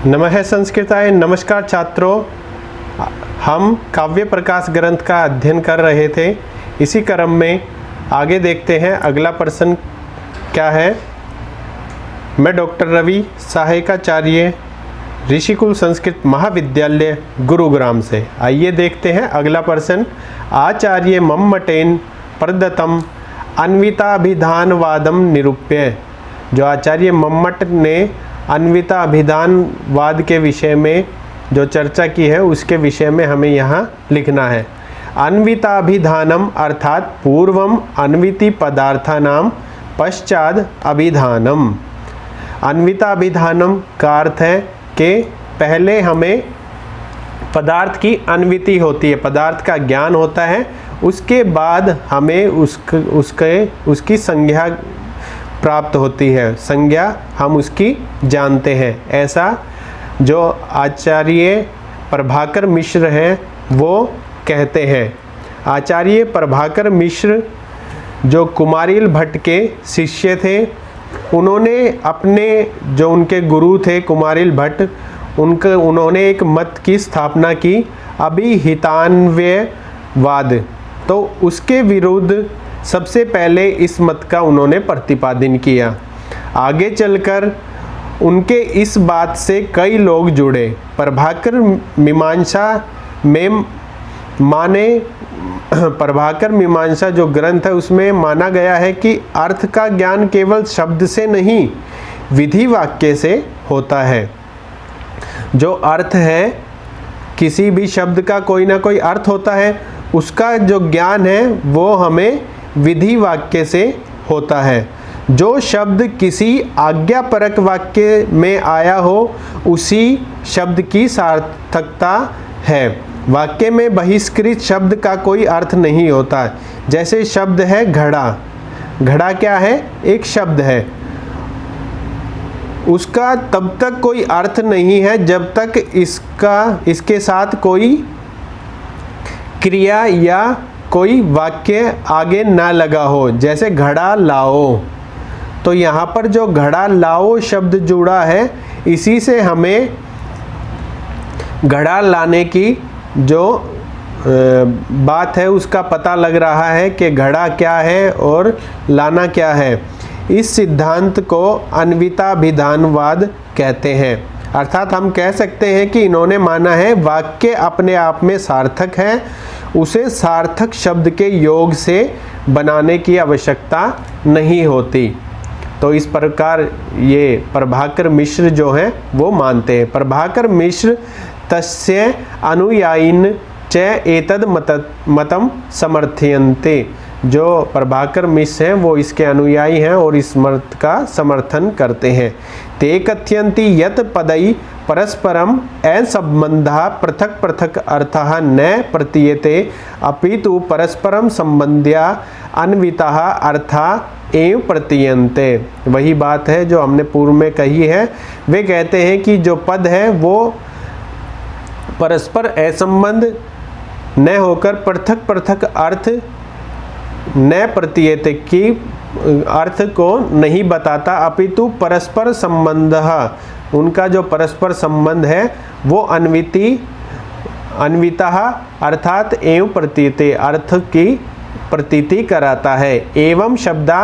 नमः संस्कृताय। नमस्कार छात्रों, हम काव्य प्रकाश ग्रंथ का अध्ययन कर रहे थे। इसी क्रम में आगे देखते हैं अगला प्रश्न क्या है। मैं डॉक्टर रवि सहायकाचार्य, ऋषिकुल संस्कृत महाविद्यालय गुरुग्राम से। आइए देखते हैं अगला प्रश्न। आचार्य मम्मटेन प्रदत्तम अन्विताभिधानवादम निरूप्य। जो आचार्य मम्मट ने अन्विताभिधानवाद के विषय में जो चर्चा की है उसके विषय में हमें यहाँ लिखना है। अन्विताभिधानम अर्थात पूर्वम अन्विति पदार्थानाम पश्चात अभिधानम। अन्विताभिधानम का अर्थ है कि पहले हमें पदार्थ की अन्विति होती है, पदार्थ का ज्ञान होता है, उसके बाद हमें उसकी संज्ञा प्राप्त होती है, संज्ञा हम उसकी जानते हैं। ऐसा जो आचार्य प्रभाकर मिश्र हैं वो कहते हैं। आचार्य प्रभाकर मिश्र जो कुमारिल भट्ट के शिष्य थे, उन्होंने अपने जो उनके गुरु थे कुमारिल भट्ट, उन्होंने एक मत की स्थापना की, अभिहितान्वयवाद। तो उसके विरुद्ध सबसे पहले इस मत का उन्होंने प्रतिपादन किया। आगे चलकर उनके इस बात से कई लोग जुड़े। प्रभाकर मीमांसा में प्रभाकर मीमांसा जो ग्रंथ है उसमें माना गया है कि अर्थ का ज्ञान केवल शब्द से नहीं, विधि वाक्य से होता है। जो अर्थ है, किसी भी शब्द का कोई ना कोई अर्थ होता है, उसका जो ज्ञान है वो हमें विधि वाक्य से होता है। जो शब्द किसी आज्ञापरक वाक्य में आया हो उसी शब्द की सार्थकता है। वाक्य में बहिष्कृत शब्द का कोई अर्थ नहीं होता। जैसे शब्द है घड़ा। घड़ा क्या है? एक शब्द है, उसका तब तक कोई अर्थ नहीं है जब तक इसके साथ कोई क्रिया या कोई वाक्य आगे ना लगा हो। जैसे घड़ा लाओ, तो यहाँ पर जो घड़ा लाओ शब्द जुड़ा है, इसी से हमें घड़ा लाने की जो बात है उसका पता लग रहा है कि घड़ा क्या है और लाना क्या है। इस सिद्धांत को अन्विताभिधानवाद कहते हैं। अर्थात हम कह सकते हैं कि इन्होंने माना है वाक्य अपने आप में सार्थक है, उसे सार्थक शब्द के योग से बनाने की आवश्यकता नहीं होती। तो इस प्रकार ये प्रभाकर मिश्र जो हैं वो मानते हैं। प्रभाकर मिश्र तस्य अनुयायिन च एतद मतम समर्थयन्ते। जो प्रभाकर मिश्र हैं वो इसके अनुयायी हैं और इस मत का समर्थन करते हैं। ते कथयन्ति यत् पदै परस्परम असंबंधा पृथक पृथक अर्थः न प्रतीयते अपितु परस्परम संबंध्या अन्वितः अर्था एवं प्रतीयन्ते। वही बात है जो हमने पूर्व में कही है। वे कहते हैं कि जो पद है वो परस्पर असंबंध न होकर पृथक पृथक अर्थ न प्रतीयते की अर्थ को नहीं बताता, अपितु परस्पर संबंध, उनका जो परस्पर संबंध है वो अन्वितः अर्थात एवं प्रतीयते अर्थ की प्रतीति कराता है। एवं शब्दा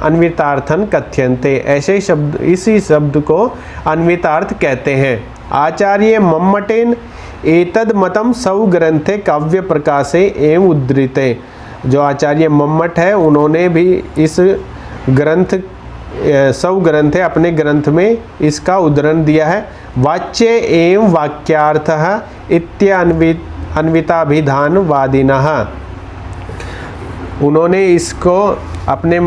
अन्वितार्थन कथ्यन्ते। ऐसे शब्द, इसी शब्द को अन्वितार्थ कहते हैं। आचार्य मम्मटेन एतद मतम सौ ग्रंथे काव्य प्रकाशे एवं उद्धृते। जो आचार्य मम्मट है उन्होंने भी इस ग्रंथ सौ ग्रंथ है अपने ग्रंथ में इसका उद्धरण दिया है। वाच्य एवं वाक्यार्थः इत्यन्विताभिधानवादिनः। उन्होंने इसको अपने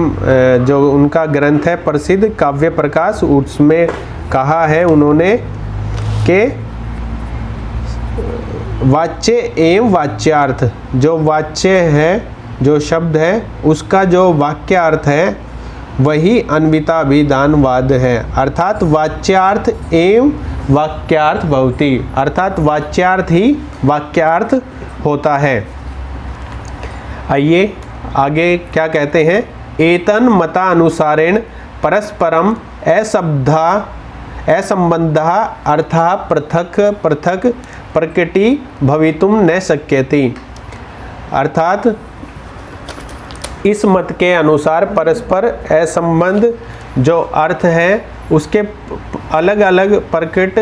जो उनका ग्रंथ है प्रसिद्ध काव्य प्रकाश, उसमें कहा है उन्होंने कि वाच्य एवं वाच्यार्थ, जो वाच्य है, जो शब्द है, उसका जो वाक्यार्थ है वही अन्विताभिधानवाद है। अर्थात वाच्यार्थ एवं वाक्यार्थ भवति, अर्थात वाच्यार्थ ही वाक्यार्थ होता है। आइए आगे क्या कहते हैं। एतन मतानुसारेण परस्परम असंबद्धः अर्थः पृथक पृथक प्रकटी भवितुम न शक्यति। अर्थात इस मत के अनुसार परस्पर असंबद्ध जो अर्थ है उसके अलग अलग प्रकट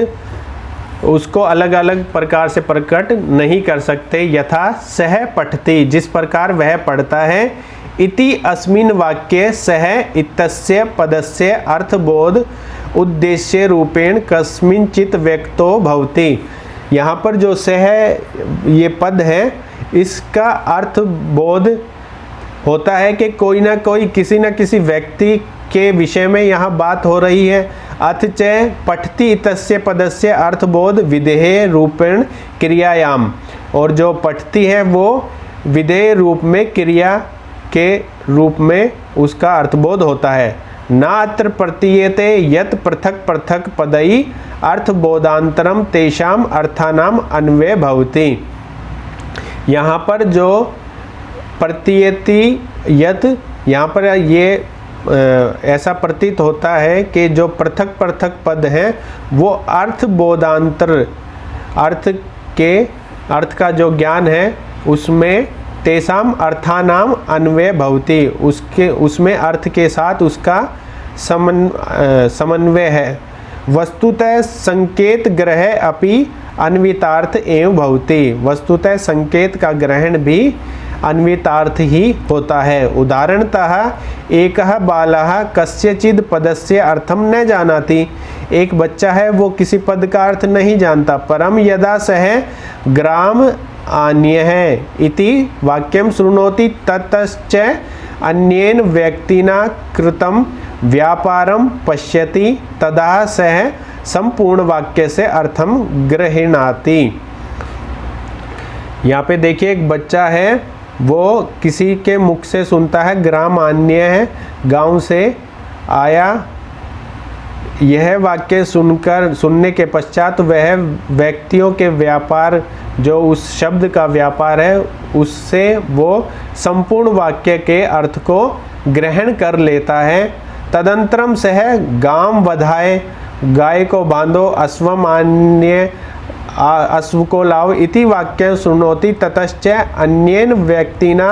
उसको अलग अलग प्रकार से प्रकट नहीं कर सकते। यथा सह पठति, जिस प्रकार वह पढ़ता है, इति अस्मिन् वाक्ये सह इत्यस्य पदस्य अर्थबोध उद्देश्य रूपेण कस्मिंचित् व्यक्तो भवति। यहाँ पर जो सह ये पद है इसका अर्थबोध होता है कि कोई ना कोई किसी न किसी व्यक्ति के विषय में यहाँ बात हो रही है। अथ च पठति इत्यस्य पदस्य अर्थबोध विधेय रूपेण क्रियायाम, और जो पठती है वो विधेय रूप में क्रिया के रूप में उसका अर्थबोध होता है। न अत्र प्रतीयते यत् पृथक पृथक पदई अर्थबोधांतरम तेषाम अर्थानाम अन्वय भवति। यहाँ पर जो प्रतीयति यत्, यहाँ पर ये ऐसा प्रतीत होता है कि जो पृथक पृथक पद हैं वो अर्थबोधांतर अर्थ का जो ज्ञान है उसमें तेसाम अर्थानाम अन्वय भवति, उसमें अर्थ के साथ उसका समन्वय है। वस्तुतः संकेत ग्रह अपि अन्वितार्थ एवं भवति, वस्तुतः संकेत का ग्रहण भी अन्वितार्थ ही होता है। उदाहरणतः एकः बालः कस्यचिद् पदस्य अर्थम न जानाति, एक बच्चा है वो किसी पद का अर्थ नहीं जानता। परम यदा सह ग्राम आन्यः इति वाक्यं शृणोति ततश्च अन्येन व्यक्तिना कृतं व्यापारं पश्यति तदा सह संपूर्ण वाक्य से अर्थम गृह्णाति। यहाँ पे देखिए एक बच्चा है वो किसी के मुख से सुनता है, ग्राम अन्य है, गांव से आया। यह वाक्य सुनने के पश्चात वह व्यक्तियों के व्यापार, जो उस शब्द का व्यापार है, उससे वो संपूर्ण वाक्य के अर्थ को ग्रहण कर लेता है। तदंतरम सह गाम वधाए, गाय को बांधो, अश्वम आन्य, अश्व को लाओ इति वाक्यं शृणोति ततश्च अन्येन व्यक्तिना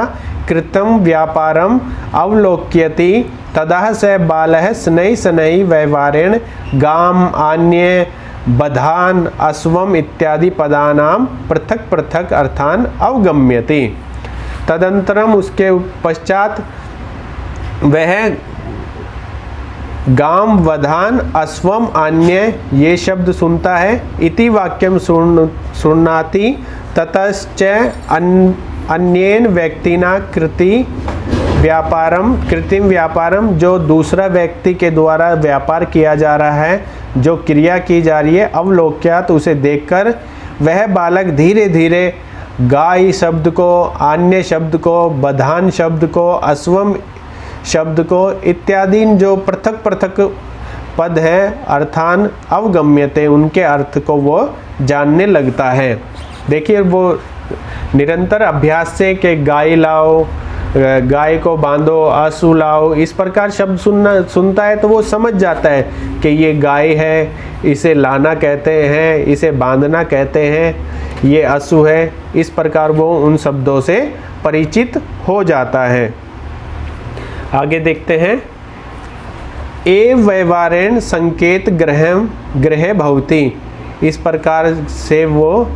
कृतं व्यापारम अवलोक्यति तदा स बालः शनैः शनैः व्यवहारेण गाम आन्य बधान अश्वम इत्यादि पदानां पृथक पृथक अर्थान अवगम्यति। तदंतरम उसके पश्चात वह गाम वधान अश्वम अन्य ये शब्द सुनता है। इति वाक्यम सुनाति ततश्च अन्येन व्यक्तिना कृतिम व्यापारम, जो दूसरा व्यक्ति के द्वारा व्यापार किया जा रहा है, जो क्रिया की जा रही है, अवलोक्यात उसे देखकर वह बालक धीरे धीरे गाय शब्द को, अन्य शब्द को, बधान शब्द को, अश्वम शब्द को इत्यादि जो पृथक पृथक पद है अर्थान अवगम्यते, उनके अर्थ को वो जानने लगता है। देखिए वो निरंतर अभ्यास से कि गाय लाओ, गाय को बांधो, अश्व लाओ, इस प्रकार शब्द सुनता है तो वो समझ जाता है कि ये गाय है, इसे लाना कहते हैं, इसे बांधना कहते हैं, ये अश्व है। इस प्रकार वो उन शब्दों से परिचित हो जाता है। आगे देखते हैं। एव व्यवहारेण संकेत ग्रह भवति, इस प्रकार से वो,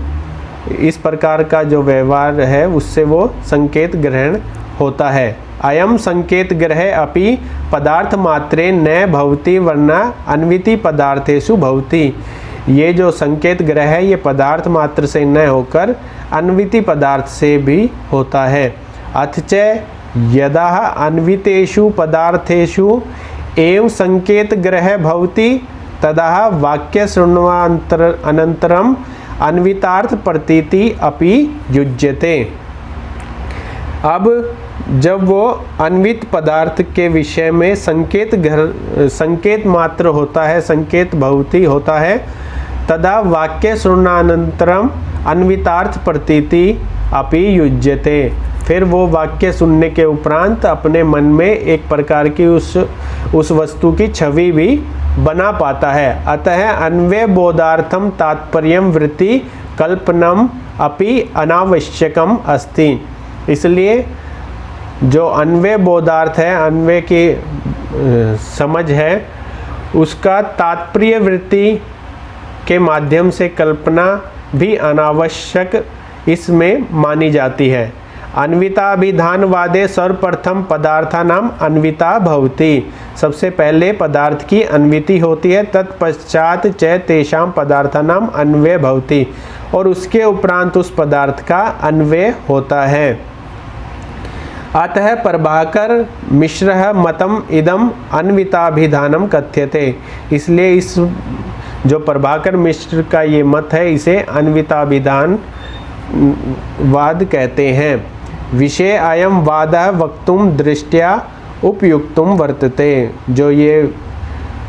इस प्रकार का जो व्यवहार है उससे वो संकेत ग्रहण होता है। अयम संकेत ग्रह अपि पदार्थ मात्रे न भवति वरना अन्विति पदार्थेषु भवति, ये जो संकेत ग्रह है ये पदार्थ मात्र से न होकर अन्विति पदार्थ से भी होता है। अथ च यदा अन्वितेषु पदार्थेषु एवं संकेत ग्रह भवति तदा वाक्य शृण्वान्तर अनंतरम अन्वितार्थ प्रतीति अपि युज्यते। अब जब वो अन्वित पदार्थ के विषय में संकेत मात्र होता है, संकेत भवति होता है, तदा वाक्य शृण्वानंतरम अन्वितार्थ प्रतीति अपि युज्यते, फिर वो वाक्य सुनने के उपरांत अपने मन में एक प्रकार की उस वस्तु की छवि भी बना पाता है। अतः अन्वय बोधार्थम तात्पर्यम वृत्ति कल्पनम अपि अनावश्यकम अस्ति। इसलिए जो अन्वय बोधार्थ है, अन्वय की समझ है, उसका तात्पर्य वृत्ति के माध्यम से कल्पना भी अनावश्यक इसमें मानी जाती है। अन्विताभिधानवादे सर्वप्रथम पदार्थानाम अन्विता भवति। सबसे पहले पदार्थ की अन्विति होती है, तत्पश्चात च तेषां पदार्थानाम अन्वय भवति, और उसके उपरांत उस पदार्थ का अन्वय होता है। अतः प्रभाकर मिश्रः मतम इदम अन्विताभिधानम कथ्यते। इसलिए इस जो प्रभाकर मिश्र का ये मत है, इसे अन्विताभिधान वाद कहते हैं। विषय अयम वादः वक्तुम दृष्टया उपयुक्तुम वर्तते। जो ये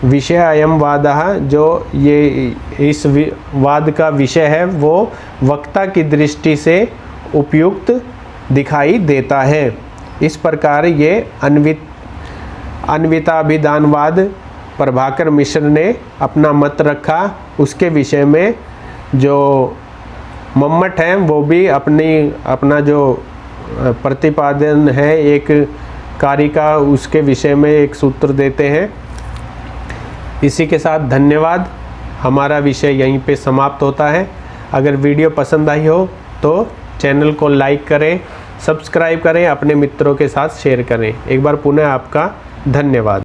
विषय अयम वादः, जो ये इस वाद का विषय है, वो वक्ता की दृष्टि से उपयुक्त दिखाई देता है। इस प्रकार ये अन्विताभिधानवाद प्रभाकर मिश्र ने अपना मत रखा। उसके विषय में जो मम्मट हैं वो भी अपना जो प्रतिपादन है एक कार्य का, उसके विषय में एक सूत्र देते हैं। इसी के साथ धन्यवाद। हमारा विषय यहीं पे समाप्त होता है। अगर वीडियो पसंद आई हो तो चैनल को लाइक करें, सब्सक्राइब करें, अपने मित्रों के साथ शेयर करें। एक बार पुनः आपका धन्यवाद।